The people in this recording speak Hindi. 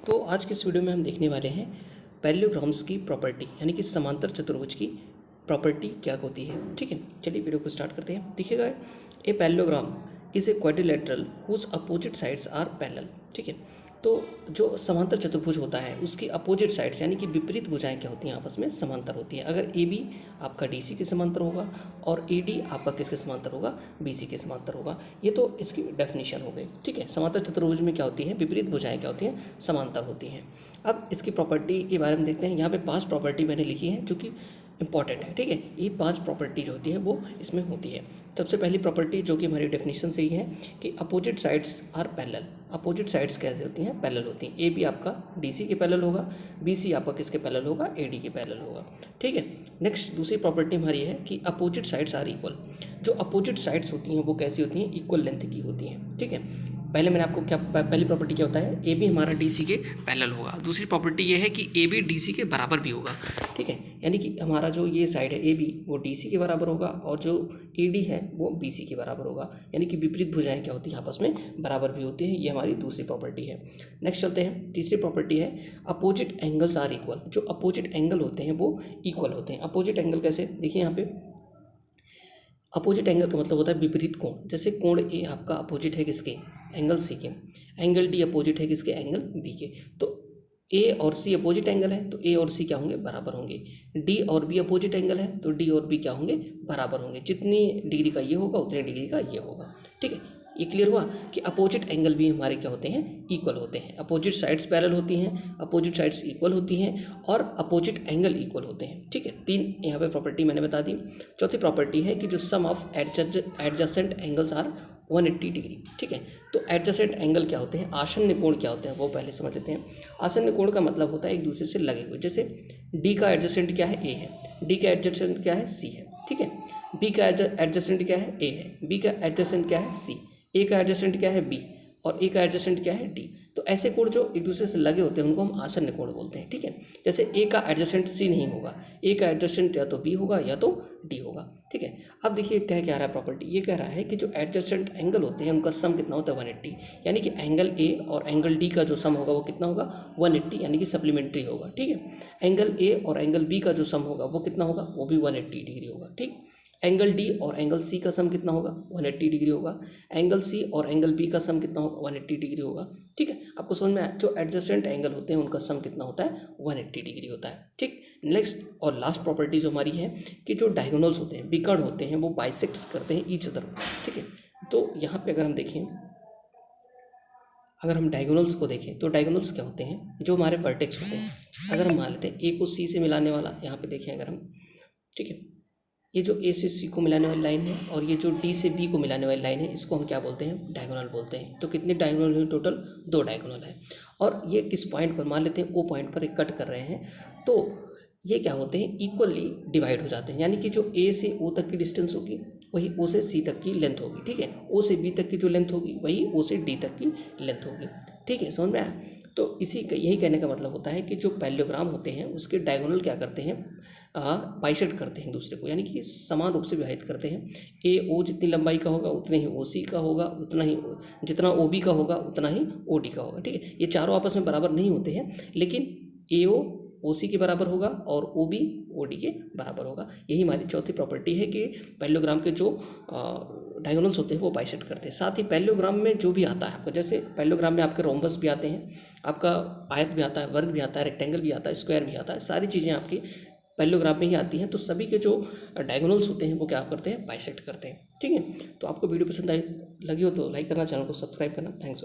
तो आज की इस वीडियो में हम देखने वाले हैं पैरेललोग्राम्स की प्रॉपर्टी यानी कि समांतर चतुर्भुज की प्रॉपर्टी क्या होती है। ठीक है, चलिए वीडियो को स्टार्ट करते हैं। देखिएगा, a parallelogram is a quadrilateral whose opposite sides are parallel. ठीक है, तो जो समांतर चतुर्भुज होता है उसकी अपोजिट साइड्स यानी कि विपरीत भुजाएं क्या होती हैं, आपस में समांतर होती हैं। अगर ए बी आपका डी सी के समांतर होगा और ए डी आपका किसके समांतर होगा, बी सी के समांतर होगा। ये तो इसकी डेफिनेशन हो गई। ठीक है, समांतर चतुर्भुज में क्या होती है, विपरीत भुजाएं क्या होती हैं, समांतर होती हैं। अब इसकी प्रॉपर्टी के बारे में देखते हैं। यहाँ पे 5 प्रॉपर्टी मैंने लिखी है जो कि इंपॉर्टेंट है। ठीक है, ये 5 प्रॉपर्टी जो होती है वो इसमें होती है। सबसे पहली प्रॉपर्टी जो कि हमारी डेफिनेशन से ही है कि opposite sides are parallel. Opposite sides कैसे होती हैं, पैरेलल होती हैं। ए बी आपका डी सी के पैरेलल होगा, बी सी आपका किसके पैरेलल होगा, ए डी के पैरेलल होगा। ठीक है, नेक्स्ट दूसरी प्रॉपर्टी हमारी है कि अपोजिट साइड्स आर इक्वल। जो अपोजिट साइड्स होती हैं वो कैसी होती हैं, इक्वल लेंथ की होती हैं। ठीक है, पहले मैंने आपको क्या पहली प्रॉपर्टी क्या होता है, ए बी हमारा डी सी के पैरेलल होगा। दूसरी प्रॉपर्टी ये है कि ए बी डी सी के बराबर भी होगा। ठीक है, यानी कि हमारा जो ये साइड है ए बी वो डी सी के बराबर होगा और जो ए डी है वो बी सी के बराबर होगा। यानी कि विपरीत भुजाएं क्या होती हैं, आपस में बराबर भी होती हैं। ये हमारी दूसरी प्रॉपर्टी है। नेक्स्ट चलते हैं, तीसरी प्रॉपर्टी है अपोजिट एंगल्स आर इक्वल। जो अपोजिट एंगल होते हैं वो इक्वल होते हैं। अपोजिट एंगल कैसे, देखिए यहाँ पे अपोजिट एंगल का मतलब होता है विपरीत कोण। जैसे कोण ए आपका अपोजिट है किसके, एंगल सी के। एंगल डी अपोजिट है किसके, एंगल बी के। तो ए और सी अपोजिट एंगल है तो ए और सी क्या होंगे, बराबर होंगे। डी और बी अपोजिट एंगल है तो डी और बी क्या होंगे, बराबर होंगे। जितनी डिग्री का ये होगा उतनी डिग्री का ये होगा। ठीक है, ये क्लियर हुआ कि अपोजिट एंगल भी हमारे क्या होते हैं, इक्वल होते हैं। अपोजिट साइड्स पैरेलल होती हैं, अपोजिट साइड्स इक्वल होती हैं और अपोजिट एंगल इक्वल होते हैं। ठीक है, 3 यहाँ पे प्रॉपर्टी मैंने बता दी। चौथी प्रॉपर्टी है कि जो sum of adjacent angles are 180 degree. ठीक है, तो एडजेसेंट एंगल क्या होते हैं, आसन्न कोण क्या होते हैं, वो पहले समझ लेते हैं। आसन्न कोण का मतलब होता है एक दूसरे से लगे हुए। जैसे डी का एडजेसेंट क्या है, ए है। डी का एडजेसेंट क्या है, सी है। ठीक है, बी का एडजेसेंट क्या है, ए है। बी का एडजेसेंट क्या है, सी। ए का एडजेसेंट क्या है, बी। और ए का एडजेसेंट क्या है, डी। तो ऐसे कोण जो एक दूसरे से लगे होते हैं उनको हम आसन्न कोण बोलते हैं। ठीक है, जैसे ए का एडजेसेंट सी नहीं होगा, ए का एडजेसेंट या तो बी होगा या तो डी होगा। ठीक है, अब देखिए क्या कह रहा है प्रॉपर्टी, ये कह रहा है कि जो एडजेसेंट एंगल होते हैं उनका सम कितना होता है, 180। यानी कि एंगल ए और एंगल डी का जो सम होगा वो कितना होगा, 180, यानी कि सप्लीमेंट्री होगा। ठीक है, एंगल ए और एंगल बी का जो सम होगा वो कितना होगा, वो भी 180 डिग्री होगा। ठीक, एंगल डी और एंगल सी का सम कितना होगा, 180 डिग्री होगा। एंगल सी और एंगल बी का सम कितना होगा, 180 डिग्री होगा। ठीक है, आपको समझ में आया, जो एडजेसेंट एंगल होते हैं उनका सम कितना होता है, 180 डिग्री होता है। ठीक, नेक्स्ट और लास्ट प्रॉपर्टी जो हमारी है कि जो डायगोनल्स होते हैं, विकर्ण होते हैं, वो बाइसेक्ट्स करते हैं ईच अदर। ठीक है, तो यहाँ पे अगर हम देखें, अगर हम डायगोनल्स को देखें तो डायगोनल्स क्या होते हैं, जो हमारे वर्टेक्स होते हैं। अगर हम मान लेते हैं ए को सी से मिलाने वाला, यहाँ पे देखें अगर हम, ठीक है, ये जो ए से सी को मिलाने वाली लाइन है और ये जो डी से बी को मिलाने वाली लाइन है, इसको हम क्या बोलते हैं, डायगोनल बोलते हैं। तो कितने डायगोनल हैं टोटल, 2 डायगोनल है। और ये किस पॉइंट पर, मान लेते हैं ओ पॉइंट पर एक कट कर रहे हैं, तो ये क्या होते हैं, इक्वली डिवाइड हो जाते हैं। यानी कि जो ए से ओ तक की डिस्टेंस होगी वही ओ से सी तक की लेंथ होगी। ठीक है, ओ से बी तक की जो लेंथ होगी वही ओ से डी तक की लेंथ होगी। ठीक है, समझ में आया। तो यही कहने का मतलब होता है कि जो पैरेललोग्राम होते हैं उसके डायगोनल क्या करते हैं, बाइसेक्ट करते हैं दूसरे को, यानी कि समान रूप से विभाजित करते हैं। ए ओ जितनी लंबाई का होगा उतने ही ओ सी का होगा, उतना ही जितना ओ बी का होगा उतना ही ओ डी का होगा। ठीक है, ये चारों आपस में बराबर नहीं होते हैं, लेकिन ए ओ सी के बराबर होगा और ओ बी ओ डी के बराबर होगा। यही हमारी चौथी प्रॉपर्टी है कि पैरेललोग्राम के जो डायगोनल्स होते हैं वो बाइसेक्ट करते हैं। साथ ही पैरेललोग्राम में जो भी आता है आपका, जैसे पैरेललोग्राम में आपके रोम्बस भी आते हैं, आपका आयत भी आता है, वर्ग भी आता है, रेक्टेंगल भी आता है, स्क्वायर भी आता है, सारी चीज़ें आपकी पैरेललोग्राम में ही आती हैं। तो सभी के जो डायगोनल्स होते हैं वो क्या करते हैं, बाइसेक्ट करते हैं। ठीक है, तो आपको वीडियो पसंद आई लगी हो तो लाइक करना, चैनल को सब्सक्राइब करना। थैंक्स।